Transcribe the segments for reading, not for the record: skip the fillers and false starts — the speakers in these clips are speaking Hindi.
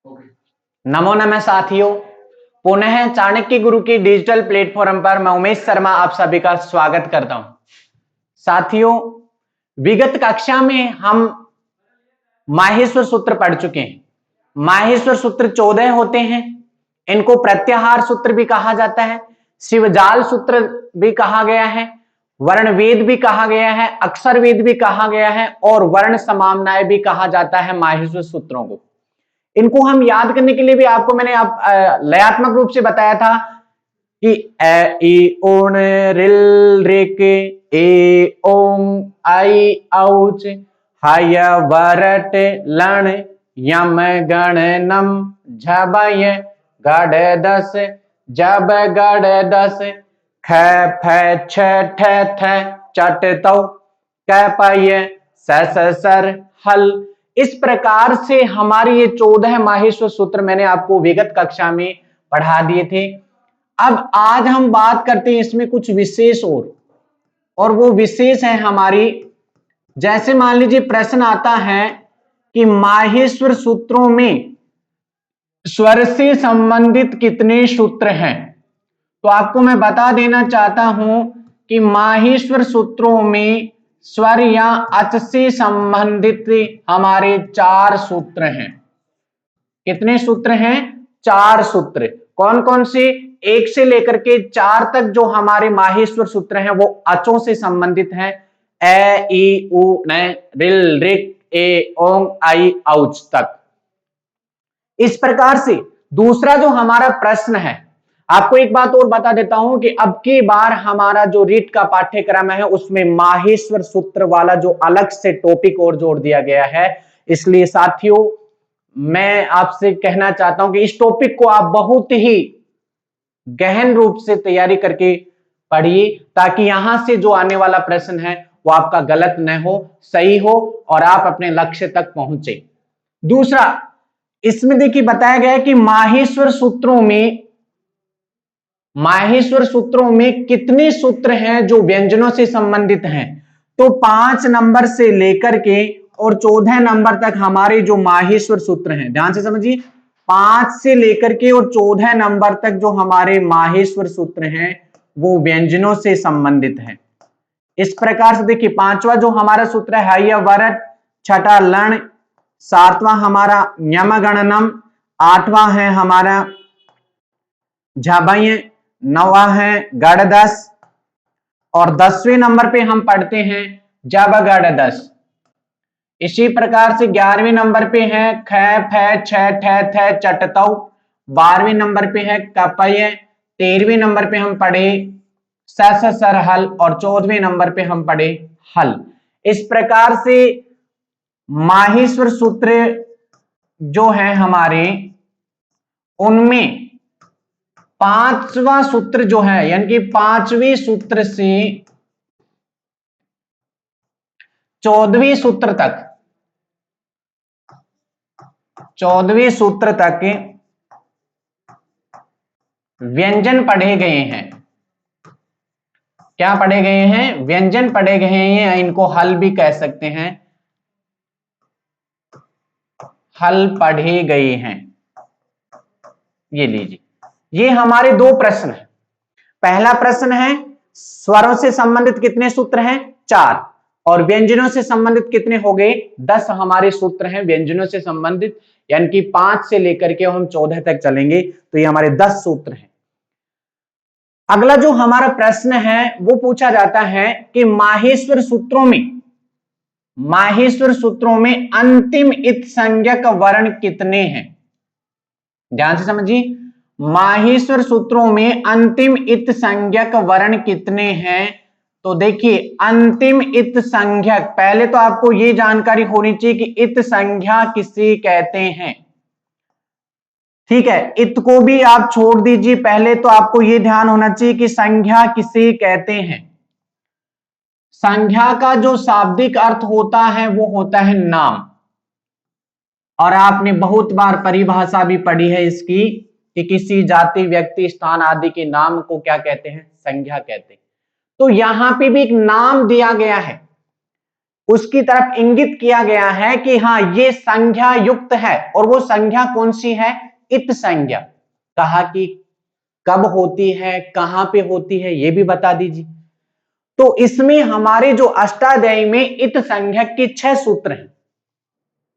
नमो नमः साथियों, पुनः चाणक्य गुरु की डिजिटल प्लेटफॉर्म पर मैं उमेश शर्मा आप सभी का स्वागत करता हूं। साथियों, विगत कक्षा में हम माहेश्वर सूत्र पढ़ चुके हैं। माहेश्वर सूत्र 14 होते हैं। इनको प्रत्याहार सूत्र भी कहा जाता है, शिवजाल सूत्र भी कहा गया है, वर्ण वेद भी कहा गया है, अक्षर वेद भी कहा गया है और वर्ण समामनाएं भी कहा जाता है माहेश्वर सूत्रों को। इनको हम याद करने के लिए भी आपको मैंने लयात्मक रूप से बताया था कि ए ई ओण रिल रिक ए ओंग आई औच हय वरट लण यम गण नम झबय गढ़ दस जब गढ़ दस ख फ छ ठ थ चट तौ क पय स सर हल। इस प्रकार से हमारे ये 14 माहेश्वर सूत्र मैंने आपको विगत कक्षा में पढ़ा दिए थे। अब आज हम बात करते हैं इसमें कुछ विशेष और वो विशेष है हमारी, जैसे मान लीजिए प्रश्न आता है कि माहेश्वर सूत्रों में स्वर से संबंधित कितने सूत्र हैं, तो आपको मैं बता देना चाहता हूं कि माहेश्वर सूत्रों में स्वर या अच से संबंधित हमारे 4 सूत्र हैं। कितने सूत्र हैं? 4 सूत्र। कौन कौन से? 1 से लेकर के 4 तक जो हमारे माहेश्वर सूत्र हैं वो अचों से संबंधित हैं। ए ई उ न रिल रिक ए ओंग आई औच तक। इस प्रकार से दूसरा जो हमारा प्रश्न है, आपको एक बात और बता देता हूं कि अब की बार हमारा जो रीट का पाठ्यक्रम है उसमें माहेश्वर सूत्र वाला जो अलग से टॉपिक और जोड़ दिया गया है। इसलिए साथियों, मैं आपसे कहना चाहता हूं कि इस टॉपिक को आप बहुत ही गहन रूप से तैयारी करके पढ़िए, ताकि यहां से जो आने वाला प्रश्न है वो आपका गलत न हो, सही हो और आप अपने लक्ष्य तक पहुंचे। दूसरा, इसमें देखिए बताया गया है कि माहेश्वर सूत्रों में कितने सूत्र हैं जो व्यंजनों से संबंधित हैं। तो 5 नंबर से लेकर के और 14 नंबर तक हमारे जो माहेश्वर सूत्र हैं, ध्यान से समझिए, 5 से लेकर के और 14 नंबर तक जो हमारे माहेश्वर सूत्र हैं वो व्यंजनों से संबंधित हैं। इस प्रकार से देखिए, 5वां जो हमारा सूत्र है हय वरट, 6ठा लण, 7वां हमारा यम गणनम, 8वां है हमारा झबय, 9वां है गढ़ दस और 10वें नंबर पे हम पढ़ते हैं जब गढ़ दस। इसी प्रकार से 11वें नंबर पे है ख फ छ ठ थ चट तौ, 12वें नंबर पे है कपय, 13वें नंबर पे हम पढ़े स सर हल और 14वें नंबर पे हम पढ़े हल। इस प्रकार से माहेश्वर सूत्र जो है हमारे, उनमें 5वां सूत्र जो है, यानी कि 5वें सूत्र से 14वें सूत्र तक, 14वें सूत्र तक व्यंजन पढ़े गए हैं। क्या पढ़े गए हैं? व्यंजन पढ़े गए हैं। इनको हल भी कह सकते हैं, हल पढ़े गए हैं। ये लीजिए, ये हमारे 2 प्रश्न हैं। पहला प्रश्न है स्वरों से संबंधित कितने सूत्र हैं? 4। और व्यंजनों से संबंधित कितने हो गए? 10 हमारे सूत्र हैं व्यंजनों से संबंधित, यानी कि 5 से लेकर के हम 14 तक चलेंगे तो ये हमारे 10 सूत्र हैं। अगला जो हमारा प्रश्न है वो पूछा जाता है कि माहेश्वर सूत्रों में अंतिम इत संज्ञक वर्ण कितने हैं? ध्यान से समझिए, माहेश्वर सूत्रों में अंतिम इत संज्ञक वर्ण कितने हैं? तो देखिए, अंतिम इत संज्ञक, पहले तो आपको यह जानकारी होनी चाहिए कि इत संज्ञा किसे कहते हैं। ठीक है, इत को भी आप छोड़ दीजिए, पहले तो आपको यह ध्यान होना चाहिए कि संज्ञा किसे कहते हैं। संज्ञा का जो शाब्दिक अर्थ होता है वो होता है नाम, और आपने बहुत बार परिभाषा भी पढ़ी है इसकी कि किसी जाति, व्यक्ति, स्थान आदि के नाम को क्या कहते हैं? संज्ञा कहते हैं। तो यहां पे भी एक नाम दिया गया है उसकी तरफ इंगित किया गया है कि हाँ ये संज्ञा युक्त है। और वो संज्ञा कौन सी है? इत संज्ञा। कहा कि कब होती है, कहां पे होती है, ये भी बता दीजिए। तो इसमें हमारे जो अष्टाध्यायी में इत संज्ञक के 6 सूत्र हैं।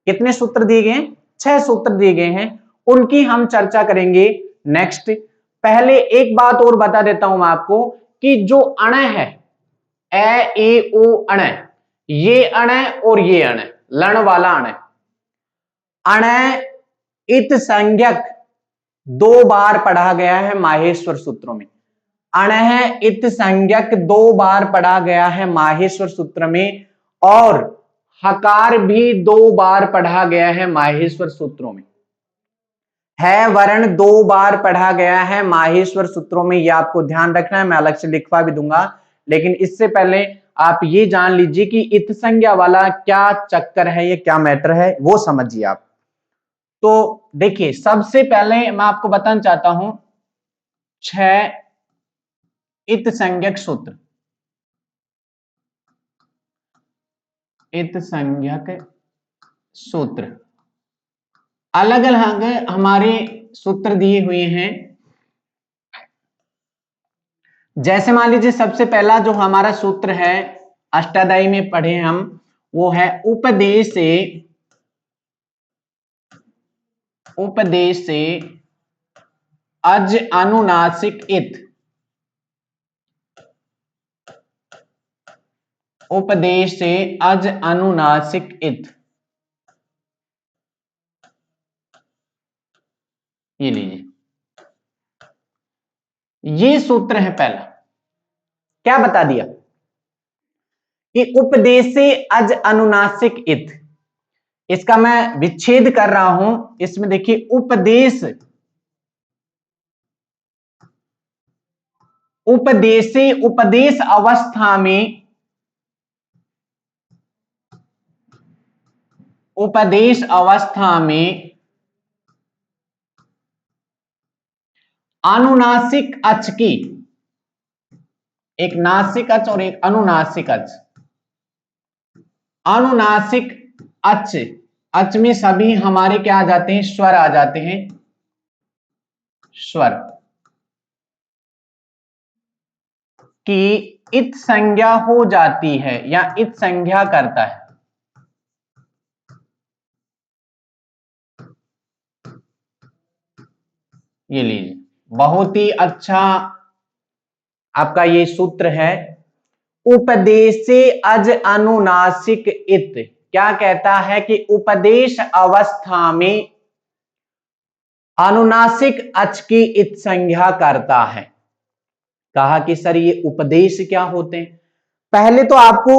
कितने सूत्र दिए गए हैं? 6 सूत्र दिए गए हैं, उनकी हम चर्चा करेंगे नेक्स्ट। पहले एक बात और बता देता हूं मैं आपको कि जो अण है ए ए ओ अण, ये अण और ये अण, लण वाला अण, अण इत संज्ञक 2 बार पढ़ा गया है माहेश्वर सूत्रों में। अण इत संज्ञक 2 बार पढ़ा गया है माहेश्वर सूत्र में, और हकार भी 2 बार पढ़ा गया है माहेश्वर सूत्रों में। है वर्ण 2 बार पढ़ा गया है माहेश्वर सूत्रों में, यह आपको ध्यान रखना है। मैं अलग से लिखवा भी दूंगा, लेकिन इससे पहले आप ये जान लीजिए कि इत संज्ञा वाला क्या चक्कर है, ये क्या मैटर है, वो समझिए आप। तो देखिए, सबसे पहले मैं आपको बताना चाहता हूं 6 इत संज्ञक सूत्र। इत संज्ञक सूत्र अलग अलग हमारे सूत्र दिए हुए हैं। जैसे मान लीजिए सबसे पहला जो हमारा सूत्र है अष्टाध्यायी में पढ़े हम, वो है उपदेश से, उपदेश से अज अनुनासिक इत। उपदेश से अज अनुनासिक इत, ये लीजिए, ये सूत्र है पहला। क्या बता दिया कि उपदेश से अज अनुनासिक इत, इसका मैं विच्छेद कर रहा हूं। इसमें देखिए उपदेश, उपदेश से उपदेश अवस्था में, उपदेश अवस्था में अनुनासिक अच की, एक नासिक अच और एक अनुनासिक अच, अनुनासिक अच, अच में सभी हमारे क्या आ जाते हैं? स्वर आ जाते हैं, स्वर की इत संज्ञा हो जाती है या इत संज्ञा करता है। ये लीजिए, बहुत ही अच्छा आपका ये सूत्र है। उपदेशे अज अनुनासिक इत क्या कहता है कि उपदेश अवस्था में अनुनासिक अच की इत संज्ञा करता है। कहा कि सर ये उपदेश क्या होते हैं? पहले तो आपको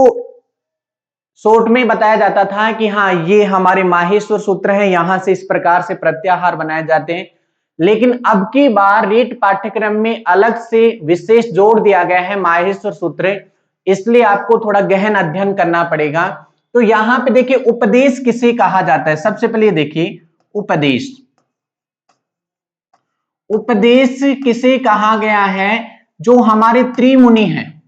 शॉर्ट में बताया जाता था कि हाँ ये हमारे माहेश्वर सूत्र है, यहां से इस प्रकार से प्रत्याहार बनाए जाते हैं। लेकिन अब की बार रीट पाठ्यक्रम में अलग से विशेष जोड़ दिया गया है माहेश्वर सूत्र, इसलिए आपको थोड़ा गहन अध्ययन करना पड़ेगा। तो यहां पे देखिए उपदेश किसे कहा जाता है? सबसे पहले देखिए उपदेश, उपदेश किसे कहा गया है? जो हमारे त्रिमुनि हैं,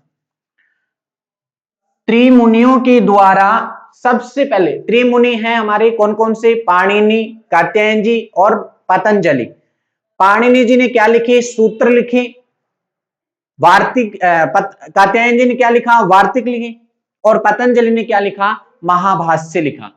त्रिमुनियों के द्वारा, सबसे पहले त्रिमुनि हैं हमारे कौन कौन से? पाणिनि, कात्यायन जी और पतंजलि। पाणिनि जी ने क्या लिखे? सूत्र लिखे। वार्तिक, कात्यायन जी ने क्या लिखा? वार्तिक लिखे। और पतंजलि ने क्या लिखा? महाभाष्य लिखा।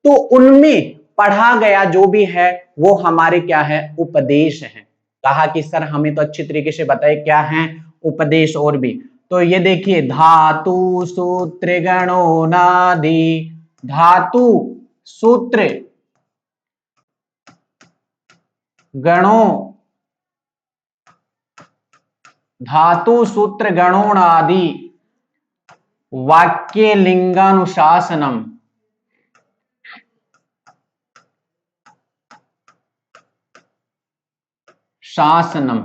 तो उनमें पढ़ा गया जो भी है वो हमारे क्या है? उपदेश है। कहा कि सर हमें तो अच्छी तरीके से बताए क्या है उपदेश। और भी तो ये देखिए, धातु सूत्र गणोनादि, धातु सूत्र गणों, धातु सूत्र गणोनादि, वाक्य लिंगानुशासनम, शासनम,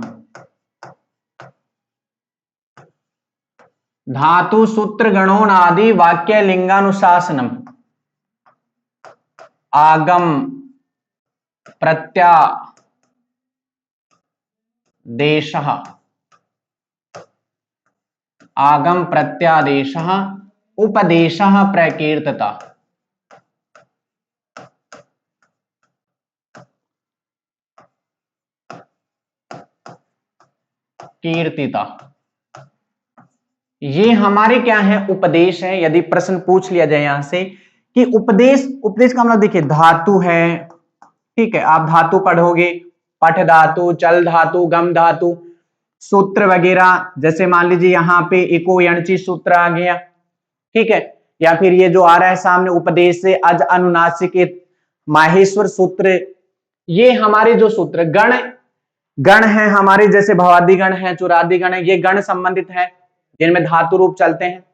धातु सूत्र गणोनादि वाक्य लिंगानुशासनम, आगम प्रत्यादेशः, आगम प्रत्यादेशः, उपदेशः प्रकीर्तता। कीर्तिता, ये हमारे क्या है, उपदेश है। यदि प्रश्न पूछ लिया जाए यहां से कि उपदेश, उपदेश का मतलब देखिए धातु है, ठीक है, आप धातु पढ़ोगे, पठ धातु, चल धातु, गम धातु, सूत्र वगैरह, जैसे मान लीजिए यहाँ पे इको यणची सूत्र आ गया, ठीक है, या फिर ये जो आ रहा है सामने उपदेश से अज अनुनासिक माहेश्वर सूत्र, ये हमारे जो सूत्र गण गण है हमारे, जैसे भवादि गण है, चुरादि गण है, ये गण संबंधित है जिनमें धातु रूप चलते हैं।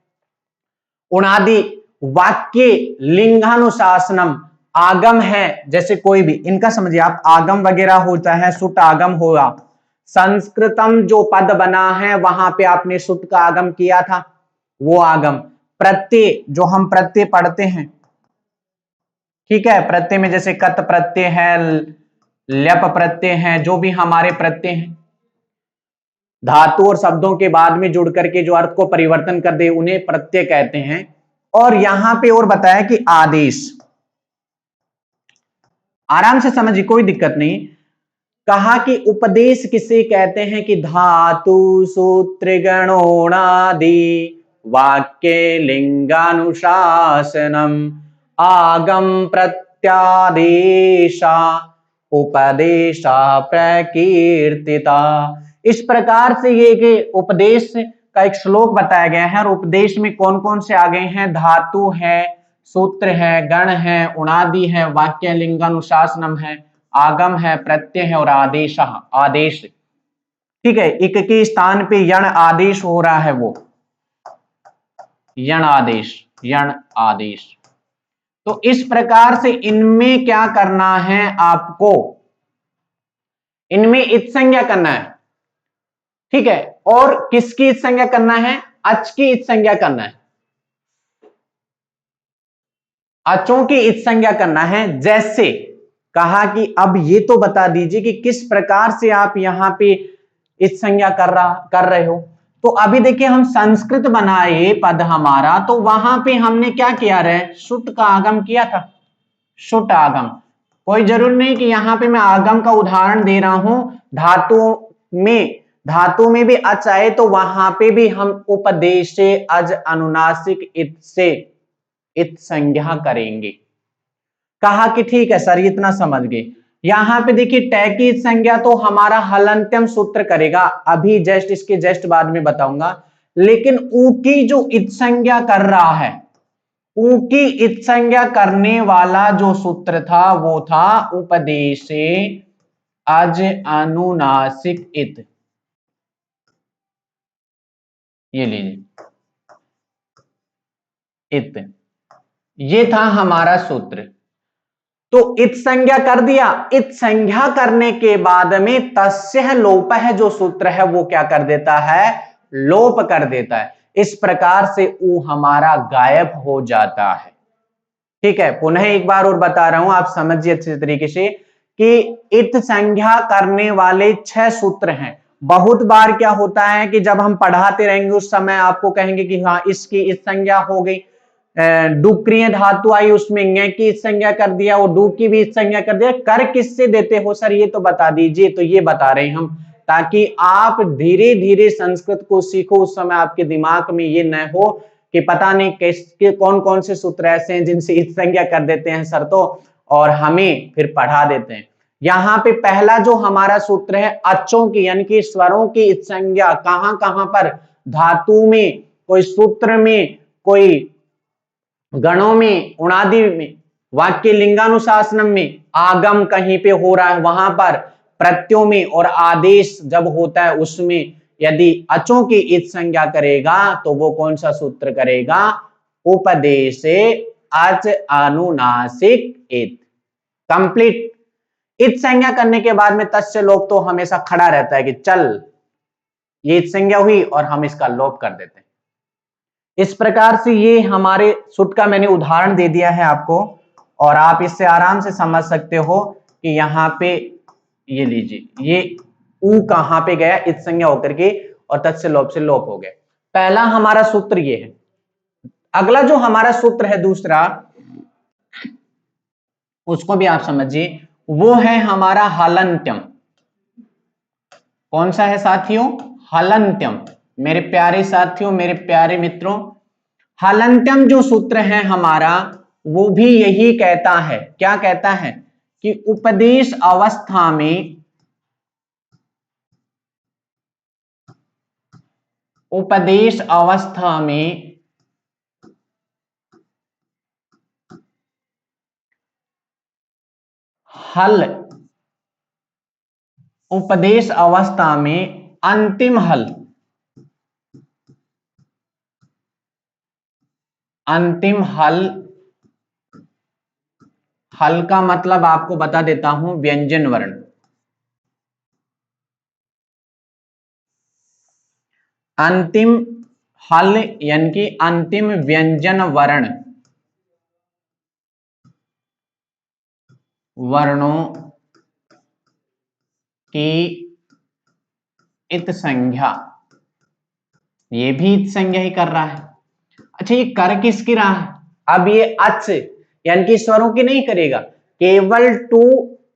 उणादि वाक्य लिंगानुशासनम, आगम है, जैसे कोई भी इनका समझिए आप, आगम वगैरह होता है, सुट आगम होगा। संस्कृतम जो पद बना है वहां पे आपने सुट का आगम किया था, वो आगम। प्रत्यय, जो हम प्रत्यय पढ़ते हैं, ठीक है, प्रत्यय में जैसे कत प्रत्यय है, ल्यप प्रत्यय है, जो भी हमारे प्रत्यय हैं, धातु और शब्दों के बाद में जुड़ करके जो अर्थ को परिवर्तन कर दे उन्हें प्रत्यय कहते हैं। और यहां पे और बताया कि आदेश, आराम से समझिए, कोई दिक्कत नहीं। कहा कि उपदेश किसे कहते हैं कि धातु सूत्र गणोणादि वाक्य लिंगानुशासनम आगम प्रत्यादेशा उपदेशा प्रकीर्तिता। इस प्रकार से ये कि उपदेश का एक श्लोक बताया गया है, और उपदेश में कौन कौन से आ गए हैं, धातु है, सूत्र है, गण है, उणादि है, वाक्य लिंगानुशासनम है, आगम है, प्रत्यय है, और आदेश, आदेश, ठीक है, एक के स्थान पे यण आदेश हो रहा है, वो यण आदेश, यण आदेश। तो इस प्रकार से इनमें क्या करना है आपको, इनमें इत संज्ञा करना है, ठीक है, और किसकी इत संज्ञा करना है, अच की इत संज्ञा करना है, अचों की इत संज्ञा करना है। जैसे कहा कि अब ये तो बता दीजिए कि किस प्रकार से आप यहां पे इत संज्ञा कर रहे हो। तो अभी देखिए हम संस्कृत बनाए पद हमारा, तो वहां पे हमने क्या किया रहे, शुट का आगम किया था, शुट आगम। कोई जरूर नहीं कि यहां पे मैं आगम का उदाहरण दे रहा हूं, धातु में भी अच आए तो वहां पे भी हम उपदेशे अज अनुनासिक इत से इत संज्ञा करेंगे। कहा कि ठीक है सर, इतना समझ गए। यहां पे देखिए टै की इत संज्ञा तो हमारा हलंत्यम सूत्र करेगा, अभी जस्ट इसके जस्ट बाद में बताऊंगा। लेकिन ऊ की जो इत संज्ञा कर रहा है, ऊ की इत संज्ञा करने वाला जो सूत्र था वो था उपदेशे अज अनुनासिक इत। ये लीजिए इत, ये था हमारा सूत्र। तो इत संज्ञा कर दिया, इत संज्ञा करने के बाद में तस्य लोपः जो सूत्र है वो क्या कर देता है, लोप कर देता है। इस प्रकार से ऊ हमारा गायब हो जाता है। ठीक है, पुनः एक बार और बता रहा हूं, आप समझिए अच्छे तरीके से कि इत संज्ञा करने वाले 6 सूत्र हैं। बहुत बार क्या होता है कि जब हम पढ़ाते रहेंगे उस समय आपको कहेंगे कि हाँ इसकी इत संज्ञा हो गई, डुक्रिय धातु आई उसमें ङ की इत संज्ञा कर दिया, वो डू की भी इत संज्ञा कर दिया। कर किससे देते हो सर, ये तो बता दीजिए। तो ये बता रहे हैं हम, ताकि आप धीरे धीरे संस्कृत को सीखो, उस समय आपके दिमाग में ये न हो कि पता नहीं किसके कौन कौन से सूत्र ऐसे हैं जिनसे इत संज्ञा कर देते हैं सर तो, और हमें फिर पढ़ा देते हैं। यहां पे पहला जो हमारा सूत्र है अचों की यानी कि स्वरों की इत संज्ञा, कहां कहां पर, धातु में, कोई सूत्र में, कोई गणों में, उणादि में, वाक्य लिंगानुशासनम में, आगम कहीं पे हो रहा है वहां पर, प्रत्ययों में, और आदेश जब होता है उसमें यदि अचों की इत संज्ञा करेगा तो वो कौन सा सूत्र करेगा, उपदेशे अच अनुनासिक इत। कंप्लीट। इत संज्ञा करने के बाद में तस्य लोप तो हमेशा खड़ा रहता है कि चल ये इत संज्ञा हुई और हम इसका लोप कर देते हैं। इस प्रकार से ये हमारे सुट का मैंने उदाहरण दे दिया है आपको, और आप इससे आराम से समझ सकते हो कि यहाँ पे ये लीजिए, ये ऊ कहां पे गया इत संज्ञा होकर के, और तत् से लोप हो गया। पहला हमारा सूत्र ये है। अगला जो हमारा सूत्र है दूसरा, उसको भी आप समझिए, वो है हमारा हलन्त्यम। कौन सा है साथियों? हलन्त्यम। मेरे प्यारे साथियों, मेरे प्यारे मित्रों, हलन्त्यम जो सूत्र है हमारा, वो भी यही कहता है, क्या कहता है कि उपदेश अवस्था में, उपदेश अवस्था में हल, उपदेश अवस्था में अंतिम हल, अंतिम हल, हल का मतलब आपको बता देता हूं, व्यंजन वर्ण। अंतिम हल यानी कि अंतिम व्यंजन वर्ण, वर्णों की इत संज्ञा, ये भी इत संज्ञा ही कर रहा है। अच्छा, ये कर किसकी रहा है? अब ये अच यानी कि स्वरों की नहीं करेगा, केवल टू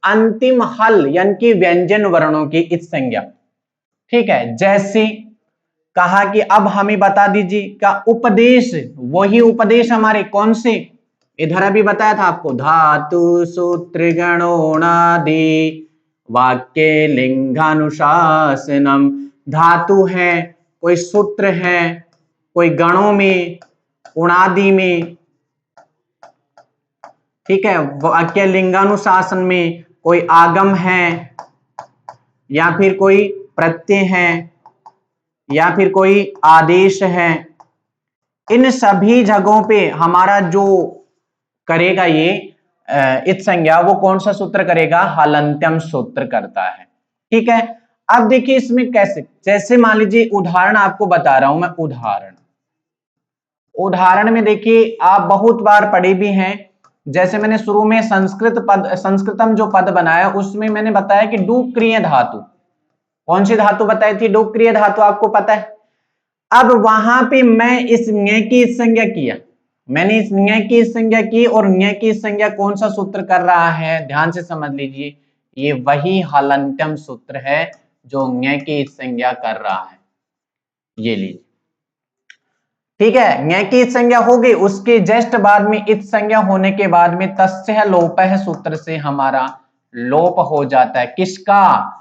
अंतिम हल यानी कि व्यंजन वर्णों की इत संज्ञा। ठीक है, जैसे कहा कि अब हमें बता दीजिए का उपदेश, वही उपदेश हमारे कौन से, इधर अभी बताया था आपको, धातु सूत्र गणोणादि वाक्य लिंगानुशासनम। धातु है, कोई सूत्र है, कोई गणों में, उणादि में, ठीक है, वाक्य लिंगानुशासन में, कोई आगम है या फिर कोई प्रत्यय है या फिर कोई आदेश है, इन सभी जगहों पे हमारा जो करेगा ये इत संज्ञा, वो कौन सा सूत्र करेगा? हलन्त्यम सूत्र करता है। ठीक है, अब देखिए इसमें कैसे, जैसे मान लीजिए उदाहरण आपको बता रहा हूं मैं, उदाहरण में देखिए आप बहुत बार पढ़े भी हैं। जैसे मैंने शुरू में संस्कृतम जो पद बनाया उसमें मैंने बताया कि डुक्रिय धातु, कौन सी धातु बताई थी? डुक्रिय धातु, आपको पता है। अब वहां पे मैं इस न्याय की संज्ञा किया, मैंने इस न्याय की संज्ञा की, और न्याय की संज्ञा कौन सा सूत्र कर रहा है? ध्यान से समझ लीजिए, ये वही हलन्त्यम सूत्र है जो न्याय की संज्ञा कर रहा है। ये लीजिए, ठीक है, न्याय की संज्ञा हो गई, उसके जस्ट बाद में इत संज्ञा होने के बाद में तस्य लोपः सूत्र से हमारा लोप हो जाता है। किसका?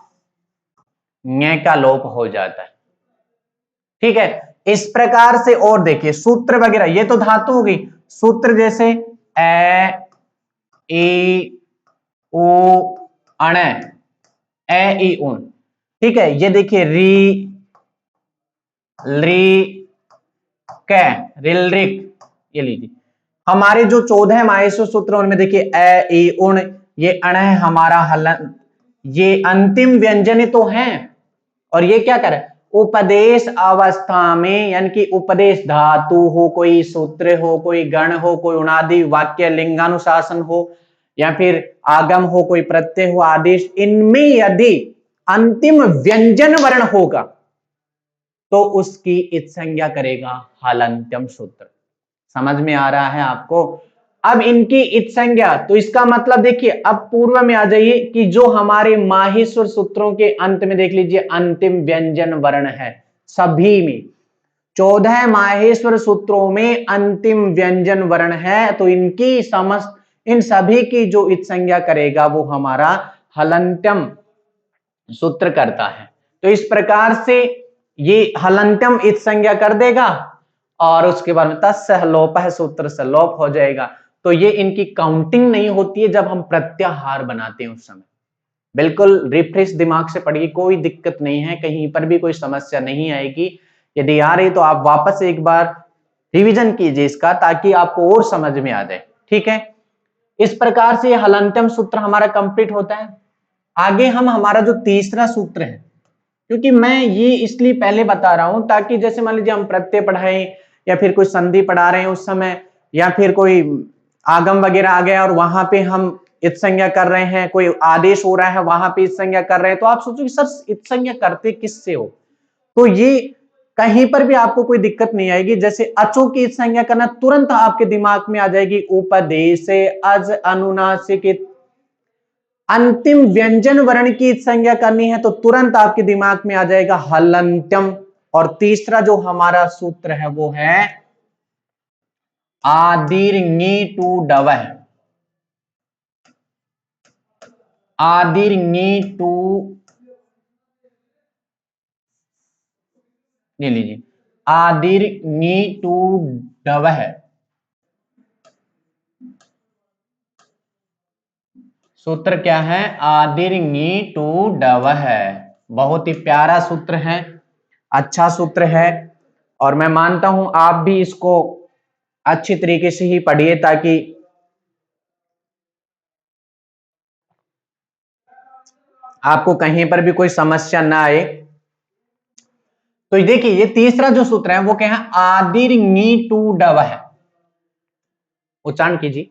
न्याय का लोप हो जाता है। ठीक है, इस प्रकार से। और देखिए सूत्र वगैरह, ये तो धातु हो गई, सूत्र जैसे ए, ई, उ, अण, ए, ई, उन। ठीक है, ये देखिए री, ली, कै, रिलरिक, ये लीजिए हमारे जो 14 माहेश्वर सूत्र, उनमें देखिए ए, ई, उण, ये अण है हमारा हलन, ये अंतिम व्यंजन तो हैं। और ये क्या करे? उपदेश अवस्था में, यानी कि उपदेश धातु हो, कोई सूत्र हो, कोई गण हो, कोई उणादि वाक्य लिंगानुशासन हो, या फिर आगम हो, कोई प्रत्यय हो, आदेश, इनमें यदि अंतिम व्यंजन वर्ण होगा तो उसकी इत संज्ञा करेगा हलन्त्यम सूत्र। समझ में आ रहा है आपको? अब इनकी इत संज्ञा, तो इसका मतलब देखिए, अब पूर्व में आ जाइए कि जो हमारे माहेश्वर सूत्रों के अंत में देख लीजिए अंतिम व्यंजन वर्ण है, सभी में 14 माहेश्वर सूत्रों में अंतिम व्यंजन वर्ण है, तो इनकी समस्त, इन सभी की जो इत संज्ञा करेगा वो हमारा हलन्त्यम सूत्र करता है। तो इस प्रकार से ये हलन्त्यम इत संज्ञा कर देगा और उसके बाद में तस्य लोपः सूत्र से लोप हो जाएगा। तो ये इनकी काउंटिंग नहीं होती है जब हम प्रत्याहार बनाते हैं उस समय। बिल्कुल रिफ्रेश दिमाग से पढ़िए, कोई दिक्कत नहीं है, कहीं पर भी कोई समस्या नहीं आएगी। यदि आ रही तो आप वापस एक बार रिवीजन कीजिए इसका, ताकि आपको और समझ में आ जाए। ठीक है, इस प्रकार से हलन्त्यम सूत्र हमारा कंप्लीट होता है। आगे हम हमारा जो तीसरा सूत्र है, क्योंकि मैं ये इसलिए पहले बता रहा हूं ताकि जैसे मान लीजिए हम प्रत्यय पढ़ाएं या फिर कोई संधि पढ़ा रहे हैं उस समय, या फिर कोई आगम वगैरह आ गया और वहां पे हम इत संज्ञा कर रहे हैं, कोई आदेश हो रहा है वहां पे इत संज्ञा कर रहे हैं, तो आप सोचो कि सर इत संज्ञा करते किससे हो? तो ये कहीं पर भी आपको कोई दिक्कत नहीं आएगी। जैसे अचों की इत संज्ञा करना, तुरंत आपके दिमाग में आ जाएगी उपदेश अज अनुनासिक। अंतिम व्यंजन वर्ण की इत संज्ञा करनी है तो तुरंत आपके दिमाग में आ जाएगा हलंत्यम। और तीसरा जो हमारा सूत्र है वो है आदीर्घी टू डवह। आदीर्घी टू, ले लीजिए, आदीर्घी टू डवह। सूत्र क्या है? आदीर्घी टू डवह। बहुत ही प्यारा सूत्र है, अच्छा सूत्र है। और मैं मानता हूं आप भी इसको अच्छी तरीके से ही पढ़िए ताकि आपको कहीं पर भी कोई समस्या ना आए। तो देखिए ये तीसरा जो सूत्र है वो क्या है? आदीर्घी टू डवह। उच्चारण कीजिए,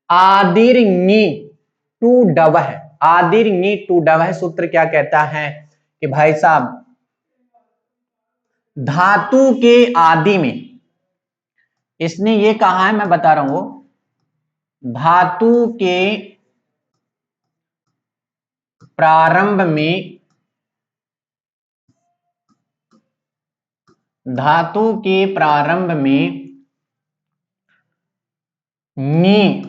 आदीर्घी टू डवह। आदीर्घी टू डवह सूत्र क्या कहता है कि भाई साहब, धातु के आदि में, इसने ये कहा है, मैं बता रहा हूं, धातु के प्रारंभ में, धातु के प्रारंभ में नी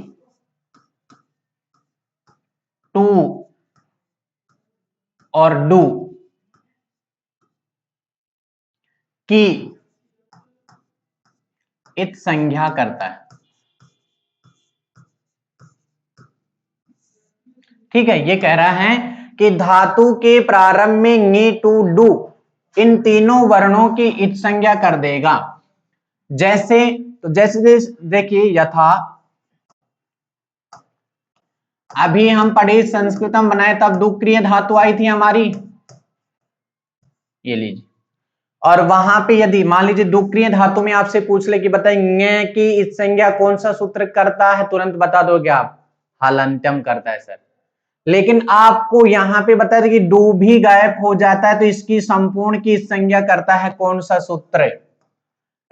टू और डू की इत संज्ञा करता है। ठीक है, ये कह रहा है कि धातु के प्रारंभ में नी टू डू, इन तीनों वर्णों की इत संज्ञा कर देगा। जैसे, तो जैसे देखिए, यथा, अभी हम पढ़े संस्कृतम बनाए तब दुक्रिय धातु आई थी हमारी, ये लीजिए। और वहां पे यदि मान लीजिए दुक्रिय धातु में आपसे पूछ ले कि बताइए कि इत संज्ञा कौन सा सूत्र करता है, तुरंत बता दोगे आप, हलंत्यम करता है सर। लेकिन आपको यहां पे बता दें कि डू भी गायब हो जाता है तो इसकी संपूर्ण की संज्ञा करता है कौन सा सूत्र?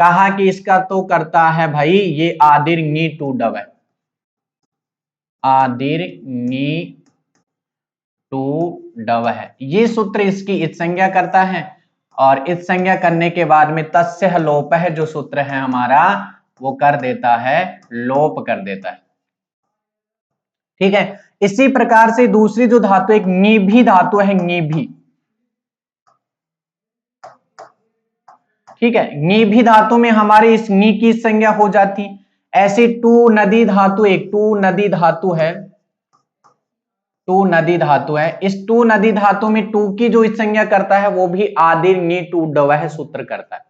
कहा कि इसका तो करता है भाई ये आदीर्घी टू डवह। आदीर्घी टू डवह, ये सूत्र इसकी इत संज्ञा करता है। और इत संज्ञा करने के बाद में तस्य लोपः जो सूत्र है हमारा, वो कर देता है, लोप कर देता है। ठीक है, इसी प्रकार से दूसरी जो धातु, एक नीभी धातु है, नीभी। ठीक है, नीभी धातु में हमारे इस नी की संज्ञा हो जाती। ऐसे टू नदी धातु, एक टू नदी धातु है, टू नदी धातु है, इस टू नदी धातु में टू की जो इत संज्ञा करता है वो भी आदीर्घी टू डवह सूत्र करता है।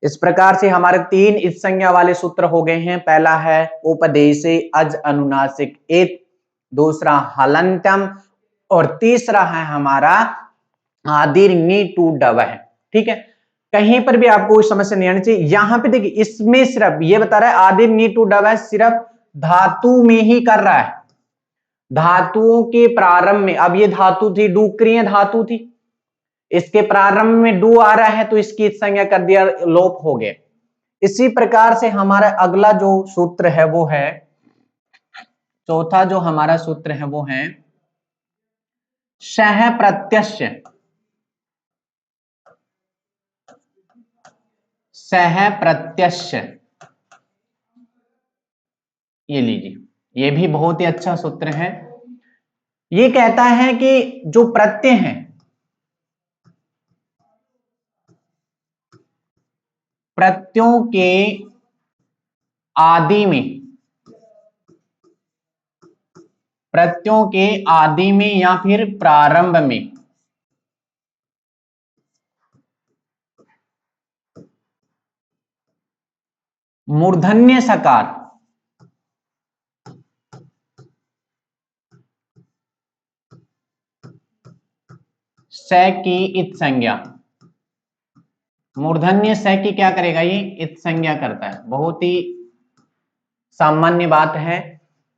इस प्रकार से हमारे तीन इत संज्ञा वाले सूत्र हो गए हैं। पहला है उपदेशे अज अनुनासिक इत, दूसरा हलंत्यम, और तीसरा है हमारा आदीर्घी टू डवह। ठीक है, कहीं पर भी आपको कोई समस्या नहीं आनी चाहिए। यहां पे देखिए, इसमें सिर्फ ये बता रहा है आदीर्घी टू डवह सिर्फ धातु में ही कर रहा है, धातुओं के प्रारंभ में। अब ये धातु थी, डूक्रिय धातु थी, इसके प्रारंभ में डू आ रहा है तो इसकी संज्ञा कर दिया, लोप हो गए। इसी प्रकार से हमारा अगला जो सूत्र है वो है, चौथा जो हमारा सूत्र है वो है शह प्रत्यस्य। सह प्रत्यस्य, ये लीजिए, ये भी बहुत ही अच्छा सूत्र है। ये कहता है कि जो प्रत्यय है, प्रत्ययों के आदि में, प्रत्ययों के आदि में या फिर प्रारंभ में मूर्धन्य सकार स की इत संज्ञा, मूर्धन्य स की क्या करेगा, ये इत संज्ञा करता है। बहुत ही सामान्य बात है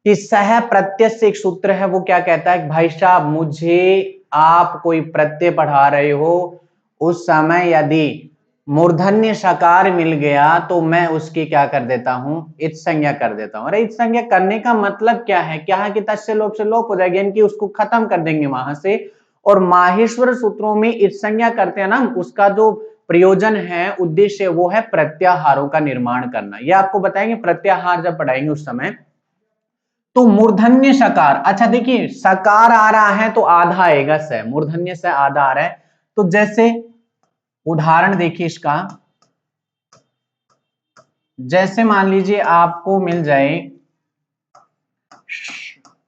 कि सह प्रत्यय से एक सूत्र है, वो क्या कहता है, भाई साहब मुझे आप कोई प्रत्यय पढ़ा रहे हो, उस समय यदि मूर्धन्य शकार मिल गया तो मैं उसकी क्या कर देता हूं, इच संज्ञा कर देता हूं। अरे इच संज्ञा करने का मतलब क्या है, क्या है कि तस्य लोप से लोप हो जाएगी, यानी कि उसको खत्म कर देंगे वहां से। और माहेश्वर सूत्रों में इच संज्ञा करते हैं ना, उसका जो प्रयोजन है, उद्देश्य, वो है प्रत्याहारों का निर्माण करना। ये आपको बताएंगे प्रत्याहार जब पढ़ाएंगे उस समय। तो मूर्धन्य सकार, अच्छा देखिए सकार आ रहा है तो आधा आएगा स, मूर्धन्य से आधा आ रहा है। तो जैसे उदाहरण देखिए इसका, जैसे मान लीजिए आपको मिल जाए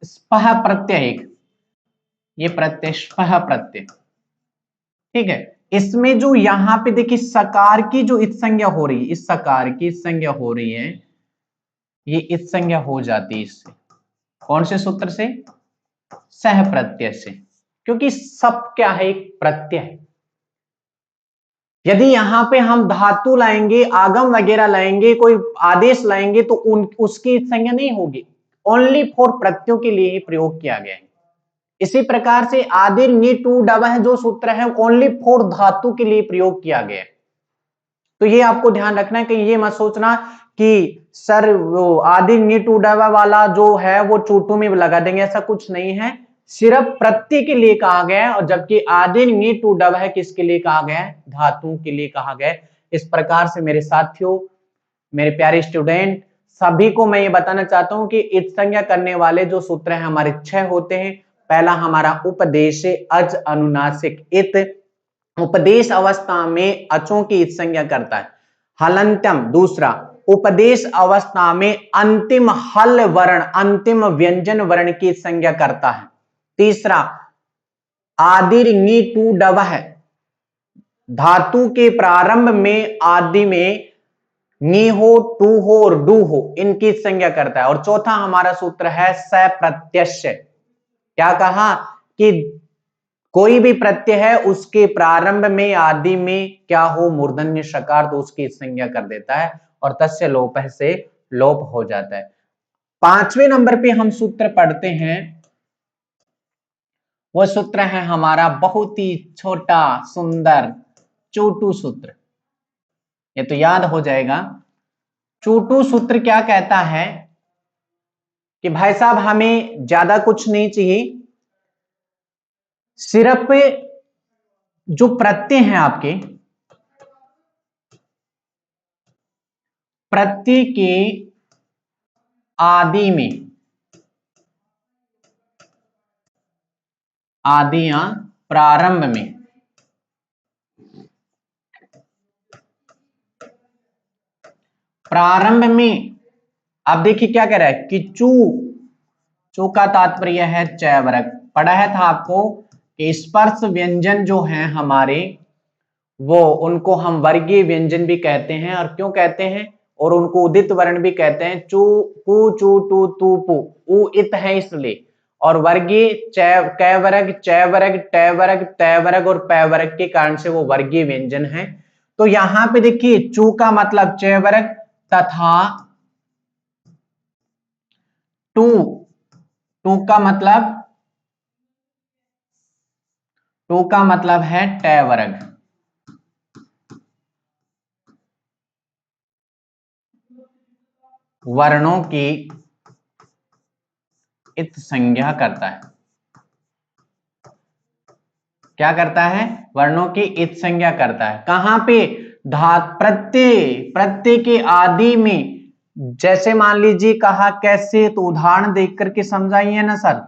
स्पह प्रत्यय, एक ये प्रत्यय स्पह प्रत्यय, ठीक है। इसमें जो यहां पे देखिए सकार की जो इस संज्ञा हो रही है, इस सकार की इस संज्ञा हो रही है, ये इस संज्ञा हो जाती है इससे, कौन से सूत्र से, सह प्रत्यय से, क्योंकि सब क्या है, एक प्रत्यय है। यदि यहां पे हम धातु लाएंगे, आगम वगैरह लाएंगे, कोई आदेश लाएंगे तो उसकी संज्ञा नहीं होगी, ओनली फॉर प्रत्ययों के लिए ही प्रयोग किया गया है। इसी प्रकार से आदि नी टू डबह जो सूत्र है ओनली फॉर धातु के लिए प्रयोग किया गया है। तो ये आपको ध्यान रखना है, कहीं ये मत सोचना कि सर वो आदि नी टू डबह वाला जो है वो चोटू में लगा देंगे, ऐसा कुछ नहीं है। सिर्फ प्रत्यय के लिए कहा गया है, और जबकि आदि नी टू डबह किसके लिए कहा गया है, धातु के लिए कहा गया है। इस प्रकार से मेरे साथियों, मेरे प्यारे स्टूडेंट, सभी को मैं ये बताना चाहता हूं कि इत संज्ञा करने वाले जो सूत्र हैं हमारे 6 होते हैं। पहला हमारा उपदेश अज अनुनासिक इत, उपदेश अवस्था में अचों की इत संज्ञा करता है। हलंत्यम दूसरा, उपदेश अवस्था में अंतिम हल वर्ण, अंतिम व्यंजन वर्ण की संज्ञा करता है। तीसरा, आदिर नी टू डबह, धातु के प्रारंभ में आदि में नी हो, टू हो और डू हो, इनकी संज्ञा करता है। और चौथा हमारा सूत्र है सप्रत्यय। क्या कहा कि कोई भी प्रत्यय है उसके प्रारंभ में आदि में क्या हो, मूर्धन्य शकार, तो उसकी संज्ञा कर देता है और तस्य लोप से लोप हो जाता है। 5वें नंबर पे हम सूत्र पढ़ते हैं, वह सूत्र है हमारा बहुत ही छोटा सुंदर चोटू सूत्र। ये तो याद हो जाएगा। चोटू सूत्र क्या कहता है कि भाई साहब हमें ज्यादा कुछ नहीं चाहिए, सिर्फ जो प्रत्यय हैं आपके, प्रत्यय के आदि में, आदि या प्रारंभ में, प्रारंभ में अब देखिए क्या कह रहा है कि चू का तात्पर्य है चय वर्ग। पढ़ा है था आपको कि स्पर्श व्यंजन जो हैं हमारे, वो उनको हम वर्गीय व्यंजन भी कहते हैं। और क्यों कहते हैं, और उनको उदित वर्ण भी कहते हैं। चू पू चू टू तू पू, उ इत है इसलिए। और वर्गीय कै वर्ग, चय वर्ग, टय वर्ग, तय वर्ग और पै वर्ग के कारण से वो वर्गीय व्यंजन है। तो यहां पे देखिए चू का मतलब चय वर्ग तथा टू, टू का मतलब है टय वर्ग। वर्णों की इत संज्ञा करता है। क्या करता है, वर्णों की इत संज्ञा करता है। कहां पे, प्रत्यय के आदि में। जैसे मान लीजिए कहा कैसे, तो उदाहरण देख करके समझाइए ना सर,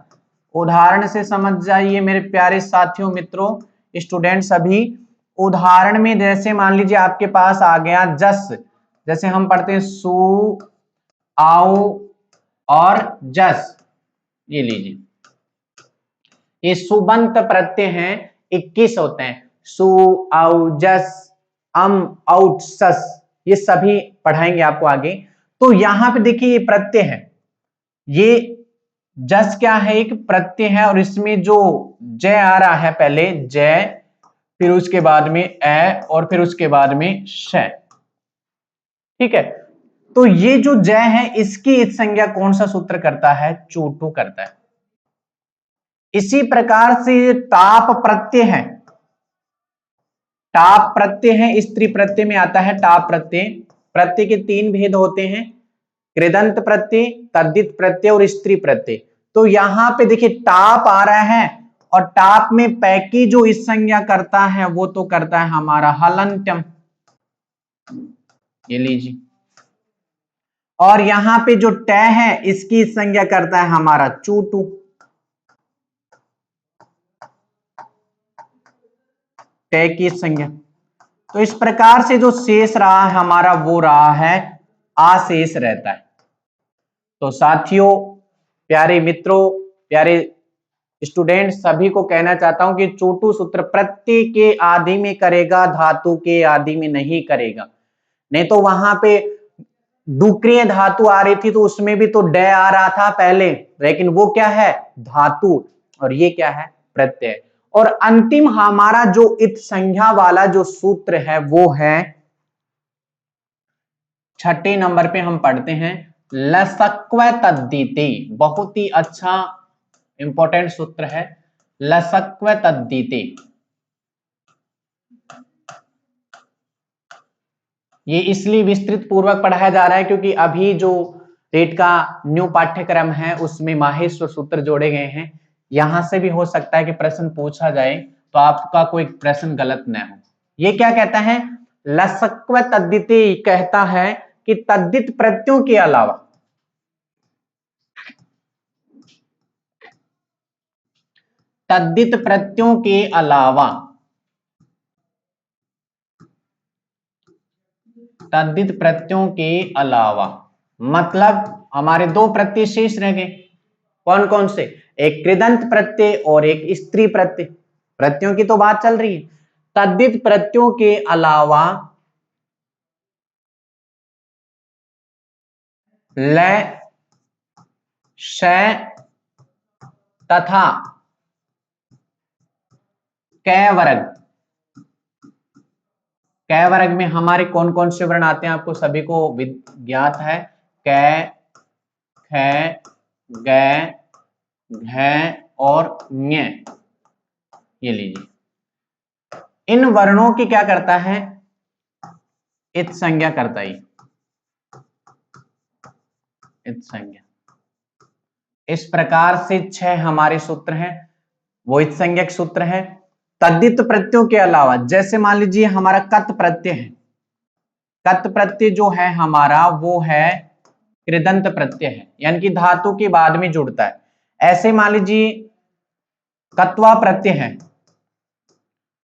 उदाहरण से समझ जाइए मेरे प्यारे साथियों, मित्रों, स्टूडेंट सभी। उदाहरण में जैसे मान लीजिए आपके पास आ गया जस, जैसे हम पढ़ते हैं सु, आओ और जस, ये लीजिए, ये सुबंत प्रत्यय हैं, 21 होते हैं। सु, औ, जस, अम, औट, सस, ये सभी पढ़ाएंगे आपको आगे। तो यहां पे देखिए ये प्रत्यय है, ये जस क्या है, एक प्रत्यय है। और इसमें जो जय आ रहा है, पहले जय, फिर उसके बाद में ए, और फिर उसके बाद में श, ठीक है। तो ये जो जय है इसकी इत संज्ञा कौन सा सूत्र करता है, चोटू करता है। इसी प्रकार से ताप प्रत्यय है, टाप प्रत्यय है, स्त्री प्रत्यय में आता है टाप प्रत्यय। प्रत्यय के तीन भेद होते हैं, कृदंत प्रत्यय, तद्धित प्रत्यय और स्त्री प्रत्यय। तो यहां पे देखिए टाप आ रहा है और टाप में पैकी जो इस संज्ञा करता है वो तो करता है हमारा हलंत्यम, ये लीजिए। और यहां पे जो ट है इसकी संज्ञा करता है हमारा चूटू, ट की संज्ञा। तो इस प्रकार से जो शेष रहा है हमारा वो रहा है आशेष रहता है। तो साथियों, प्यारे मित्रों, प्यारे स्टूडेंट, सभी को कहना चाहता हूं कि चोटू सूत्र प्रत्यय के आदि में करेगा, धातु के आदि में नहीं करेगा। नहीं तो वहां पे डुक्रिय धातु आ रही थी तो उसमें भी तो ड आ रहा था पहले, लेकिन वो क्या है धातु और ये क्या है प्रत्यय। और अंतिम हमारा जो इत संज्ञा वाला जो सूत्र है वो है 6 नंबर पे हम पढ़ते हैं लसक्व तद्धिते। बहुत ही अच्छा इंपॉर्टेंट सूत्र है लसक्व तद्धिते। ये इसलिए विस्तृत पूर्वक पढ़ाया जा रहा है क्योंकि अभी जो रेट का न्यू पाठ्यक्रम है उसमें माहेश्वर सूत्र जोड़े गए हैं। यहां से भी हो सकता है कि प्रश्न पूछा जाए तो आपका कोई प्रश्न गलत न हो। ये क्या कहता है लसक्व तद्धिते, कहता है कि तद्धित प्रत्ययों के अलावा तद्धित प्रत्ययों के अलावा तद्धित प्रत्ययों के अलावा मतलब हमारे दो प्रत्यय शेष रह गए। कौन कौन से? एक कृदंत प्रत्यय और एक स्त्री प्रत्यय। प्रत्ययों की तो बात चल रही है। तद्धित प्रत्ययों के अलावा ल, श तथा कै वर्ग, कै वर्ग में हमारे कौन कौन से वर्ण आते हैं आपको सभी को ज्ञात है। कै, ख, ग, घ और ञ। ये लीजिए, इन वर्णों की क्या करता है इत संज्ञा करता ही, इत संज्ञा। इस प्रकार से 6 हमारे सूत्र हैं, वो इत संज्ञक सूत्र है। तद्धित प्रत्ययों के अलावा जैसे मान लीजिए हमारा कत प्रत्यय है, कत प्रत्यय जो है हमारा वो है कृदंत प्रत्यय है, यानी कि धातु के बाद में जुड़ता है। ऐसे मान लीजिए कत्वा प्रत्यय है,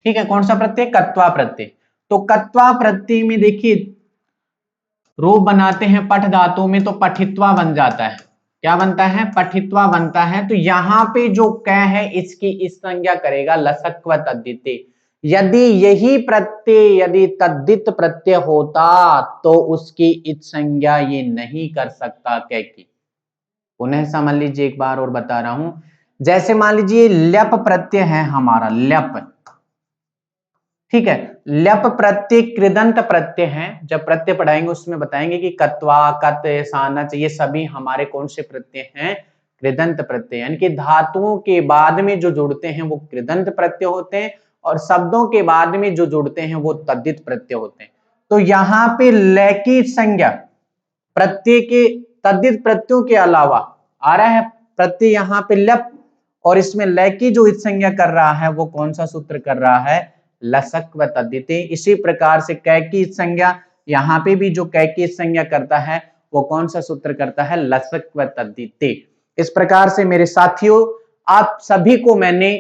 ठीक है, कौन सा प्रत्यय? कत्वा प्रत्यय। तो कत्वा प्रत्यय में देखिए रूप बनाते हैं पठ धातु में तो पठित्वा बन जाता है। क्या बनता है? पठित्वा बनता है। तो यहां पे जो क है इसकी इस संज्ञा करेगा लसक्व तद्धिते। यदि यही प्रत्यय यदि तद्धित प्रत्यय होता तो उसकी इत संज्ञा ये नहीं कर सकता कै की। पुनः समझ लीजिए एक बार और बता रहा हूं। जैसे मान लीजिए ल्यप प्रत्यय है हमारा, ल्यप, ठीक है, ल्यप प्रत्यय कृदंत प्रत्यय है। जब प्रत्यय पढ़ाएंगे उसमें बताएंगे कि कत्वा, कत, सानच ये सभी हमारे कौन से प्रत्यय हैं? कृदंत प्रत्यय, यानी कि धातुओं के बाद में जो जुड़ते हैं वो कृदंत प्रत्यय होते हैं और शब्दों के बाद में जो जुड़ते हैं वो तद्धित प्रत्यय होते हैं। तो यहाँ पे ल की संज्ञा प्रत्यय के तद्धित प्रत्ययों के अलावा आ रहा है प्रत्यय यहाँ पे ल्यप, और इसमें ल की जो इस संज्ञा कर रहा है वो कौन सा सूत्र कर रहा है? लसक्व तद्धिते। इसी प्रकार से कै की संज्ञा यहाँ पे भी जो कै की संज्ञा करता है वो कौन सा सूत्र करता है? लसक्व तद्धिते। इस प्रकार से मेरे साथियों आप सभी को मैंने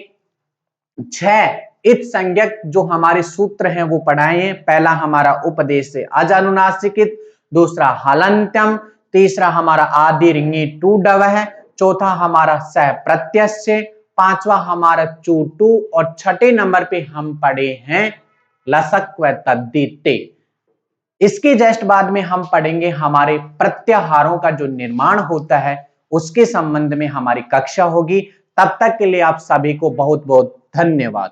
6 इत संज्ञक जो हमारे सूत्र हैं वो पढ़ाए हैं। पहला हमारा उपदेश से अजानुनासिक, दूसरा हलंत्यम, तीसरा हमारा आदि रिंगी टू डव है, चौथा हमारा सह प्रत्यस्य, पांचवा हमारा चूटू और 6 नंबर पे हम पढ़े हैं लसक्व तद्धिते। इसके जस्ट बाद में हम पढ़ेंगे हमारे प्रत्याहारों का जो निर्माण होता है उसके संबंध में हमारी कक्षा होगी। तब तक के लिए आप सभी को बहुत बहुत धन्यवाद।